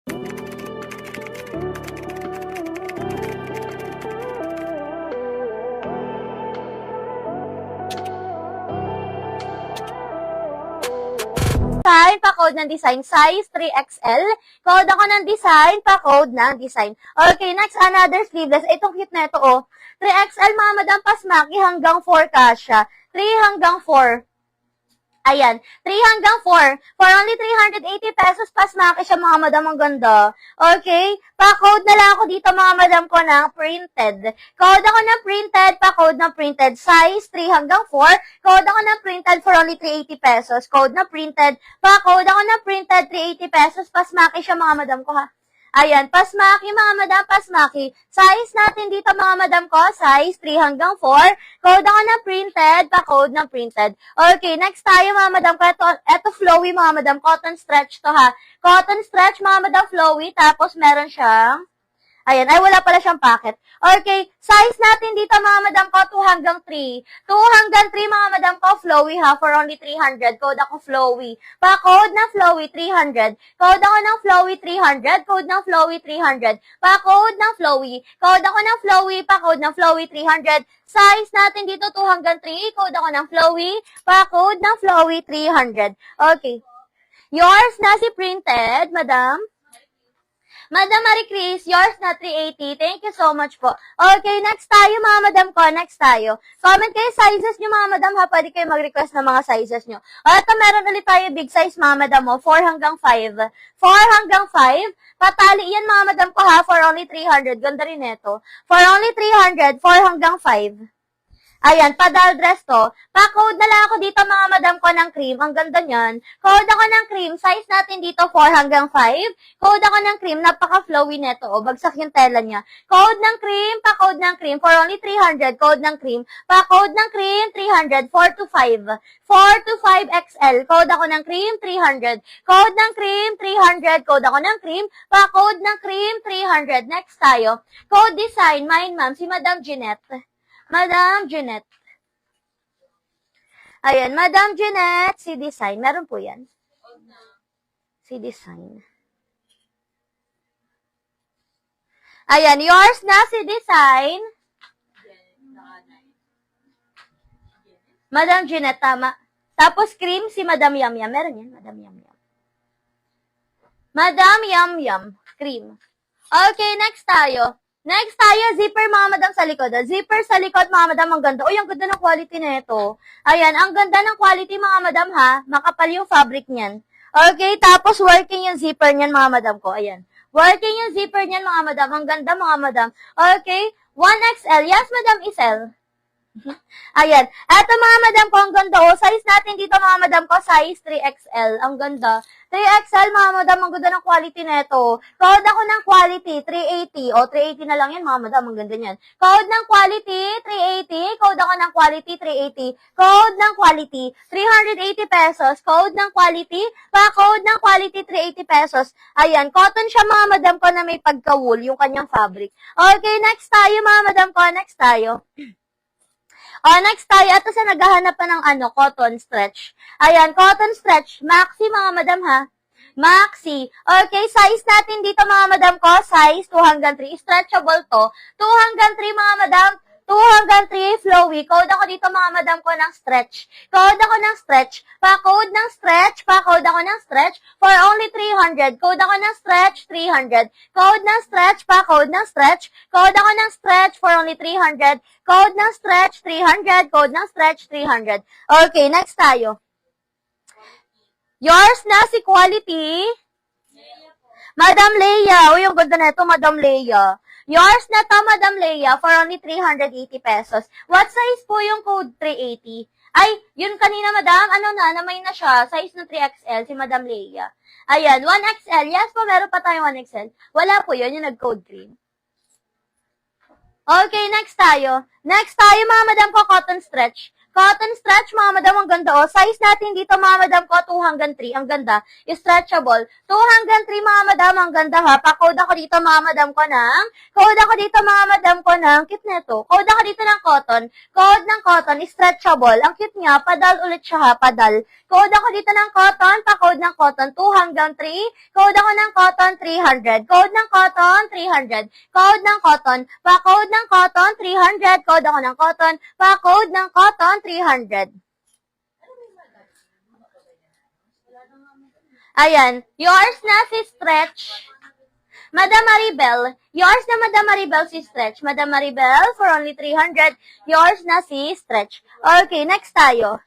Design, pa-code ng design, size 3XL. Code ako ng design, pa-code ng design. Okay, next, another sleeveless. Itong cute na ito, oh. 3XL, mga madam, pasmaki, hanggang 4 kasha. 3 hanggang 4. Ayan, 3 hanggang 4. For only 380 pesos, pasmaki siya, mga madam, ang ganda. Okay, pa-code na lang ako dito, mga madam ko, ng printed. Code ako ng printed, pa-code ng printed, size 3 hanggang 4. Code ako ng printed for only 380 pesos. Code na printed, pa-code ako ng printed, 380 pesos, pasmaki siya, mga madam ko, ha. Ayan, pasmaki, mga madam, pasmaki. Size natin dito, mga madam ko, size 3 hanggang 4. Code ako ng printed, pa-code ng printed. Okay, next tayo, mga madam ko. Ito flowy, mga madam. Cotton stretch to, ha. Cotton stretch, mga madam, flowy. Tapos, meron siyang, ayan, ay wala pala siyang packet. Okay, size natin dito, mga madam ko, 2 hanggang 3. 2 hanggang 3, mga madam ko, flowy, ha, for only 300. Code ako flowy. Pa-code ng flowy, 300. Code ako ng flowy, 300. Code ng flowy, 300. Pa-code ng flowy. Code ako ng flowy, pa-code ng flowy, 300. Size natin dito, 2 hanggang 3. Code ako ng flowy, pa-code ng flowy, 300. Okay. Yours na si printed, madam. Madam Marie Chris, yours na 380. Thank you so much po. Okay, next tayo, mga madam ko. Next tayo. Comment kayo sizes nyo, mga madam, ha. Pwede kayo mag-request ng mga sizes nyo. Ito, meron ulit tayo big size, mga madam, mo. 4 hanggang 5. 4 hanggang 5. Patali yan, mga madam ko, ha, for only 300. Ganda rin ito. For only 300, 4 hanggang 5. Ayan, padal dress to. Pa-code na lang ako dito, mga madam ko, ng cream. Ang ganda niyan. Code ako ng cream. Size natin dito, 4 hanggang 5. Code ako ng cream. Napaka-flowy neto. O, bagsak yung tela niya. Code ng cream. Pa-code ng cream. For only 300. Code ng cream. Pa-code ng cream, 300. 4 to 5. 4 to 5 XL. Code ako ng cream, 300. Code ng cream, 300. Code ako ng cream. Pa-code ng cream, 300. Next tayo. Code design. Mine, ma'am. Si Madam Jeanette. Madam Jeanette. Ayan, Madam Jeanette, si design. Meron po yan. Si design. Ayan, yours na si design. Madam Jeanette, tama. Tapos cream, si Madam Yum Yum. Meron yan, Madam Yum Yum. Madam Yum Yum. Cream. Okay, next tayo. Next tayo, zipper, mga madam, sa likod. Zipper sa likod, mga madam, ang ganda. Uy, ang ganda ng quality na ito. Ayan, ang ganda ng quality, mga madam, ha. Makapal yung fabric niyan. Okay, tapos working yung zipper niyan, mga madam ko. Ayan. Working yung zipper niyan, mga madam. Ang ganda, mga madam. Okay, 1XL. Yes, madam, is L. Ayan. Eto, mga madam ko, ang ganda. O, size natin dito, mga madam ko, size 3XL. Ang ganda. 3XL, mga madam, ang ganda ng quality na ito. Code ako ng quality, 380. O, 380 na lang yan, mga madam. Ang ganda niyan. Code ng quality, 380. Code ako ng quality, 380. Code ng quality, 380 pesos. Code ng quality, pa-code ng quality, 380 pesos. Ayan. Cotton siya, mga madam ko, na may pagka-wool, yung kanyang fabric. Okay, next tayo, mga madam ko. Next tayo. Next tayo, ito sa naghahanap pa ng cotton stretch. Ayan, cotton stretch. Maxi, mga madam, ha? Maxi. Okay, size natin dito, mga madam ko, size 2 hanggang 3. Stretchable to. 2 hanggang 3, mga madam. 2 hanggang 3, flowy. Code ako dito, mga madam ko, ng stretch. Code ako ng stretch. Pa-code ng stretch. Pa-code ako ng stretch. For only 300. Code ako ng stretch, 300. Code ng stretch. Pa-code ng stretch. Code ako ng stretch for only 300. Code ng stretch, 300. Code ng stretch, 300. Okay, next tayo. Yours na si quality. Madam Leia. Uy, yung ganda na ito, Madam Leia. Yours na to, Madam Leia, for only 380 pesos. What size po yung code 380? Ay, yun kanina, madam, namay na siya. Size na 3XL, si Madam Leia. Ayan, 1XL. Yes po, meron pa tayong 1XL. Wala po yun, yung nag-code green. Okay, next tayo. Next tayo, mga madam ko, cotton stretch. Cotton stretch, mga madam, ang ganda, oh. Size natin dito, mga madam ko, 2 hanggang 3. Ang ganda. Stretchable. 2 hanggang 3, mga madam, ang ganda, ha. Pa-code ako dito, mga madam ko ng, code ako dito, mga madam ko ng, cute neto. Code ako dito ng cotton. Code ng cotton, stretchable. Ang cute niya, padal ulit siya, ha, padal. Code ako dito ng cotton, pa-code ng cotton, 2 hanggang 3. Code ako ng cotton, 300. Code ng cotton, 300. Code ng cotton, pa-code ng cotton, 300. Code ako ng cotton, pa-code ng cotton, 300. Ayan. Yours na si Stretch. Madam Maribel. Yours na Madam Maribel si Stretch. Madam Maribel, for only 300. Yours na si Stretch. Okay, next tayo.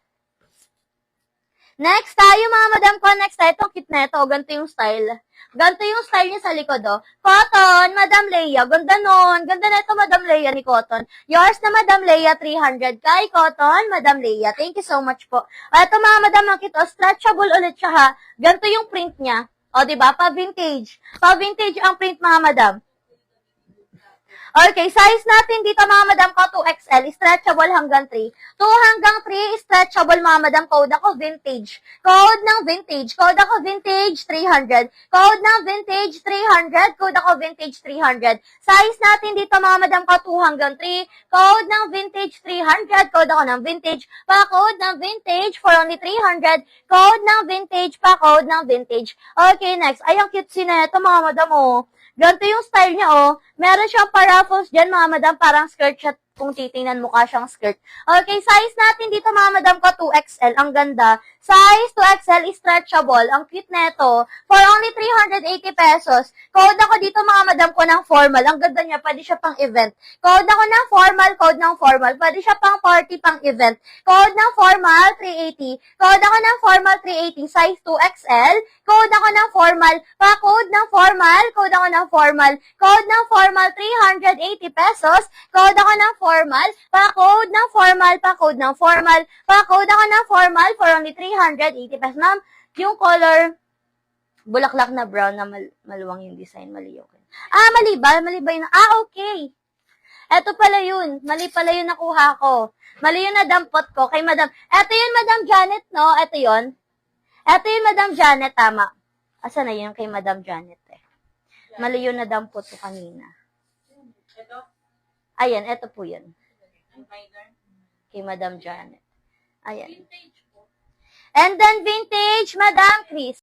Next tayo, mga madam ko. Next tayo. Itong cute na ito. Ganito yung style. Ganito yung style niya sa likod, oh. Cotton, Madam Leia. Ganda nun. Ganda na ito, Madam Leia ni Cotton. Yours na Madam Leia, 300. Kay Cotton, Madam Leia. Thank you so much po. Ito, mga madam, ang cute, oh. Stretchable ulit siya, ha. Ganito yung print niya. O, diba? Pa-vintage. Pa-vintage ang print, mga madam. Okay, size natin dito, mga madam ko, 2XL, stretchable hanggang 3. 2 hanggang 3, stretchable, mga madam. Code ako, vintage. Code ng vintage. Code ako, vintage, 300. Code ng vintage, 300. Code ako, vintage, 300. Size natin dito, mga madam ko, 2 hanggang 3. Code ng vintage, 300. Code ako ng vintage. Pa-code ng vintage, for only 300. Code ng vintage, pa-code ng vintage. Okay, next. Ay, ang cute na ito, mga madam, oh. Ganito yung style niya, oh. Meron siyang paraffles dyan, mga madam. Parang skirt siya kung titingnan mukha siyang skirt. Okay, size natin dito, mga madam ko, 2XL. Ang ganda. Size 2XL is stretchable. Ang cute neto. For only 380 pesos. Code ako dito, mga madam ko, ng formal. Ang ganda niya. Pwede siya pang event. Code ako ng formal. Code ng formal. Pwede siya pang party, pang event. Code ng formal, 380. Code ako ng formal, 380. Size 2XL. Code ako ng formal. Pa-code ng formal. Code ako ng formal. Code ng formal, 380 pesos. Code ako ng formal. Pa-code ng formal. Pa-code ng formal. Pa-code ako ng formal for only 380 pesos. Ma'am, yung color, bulaklak na brown na maluwang yung design. Mali yun. Mali ba? Mali ba yun? Okay. Eto pala yun. Mali pala yun nakuha ko. Mali yung nadampot ko kay Madam. Eto yun, Madam Janet, no? Eto yun. Eto yun, Madam Janet, tama. Asa na yun kay Madam Janet, eh? Mali yung nadampot ko kanina. Ayan, eto po yun. Kay Madam Janet. Ayan. And then vintage, Madam Chris.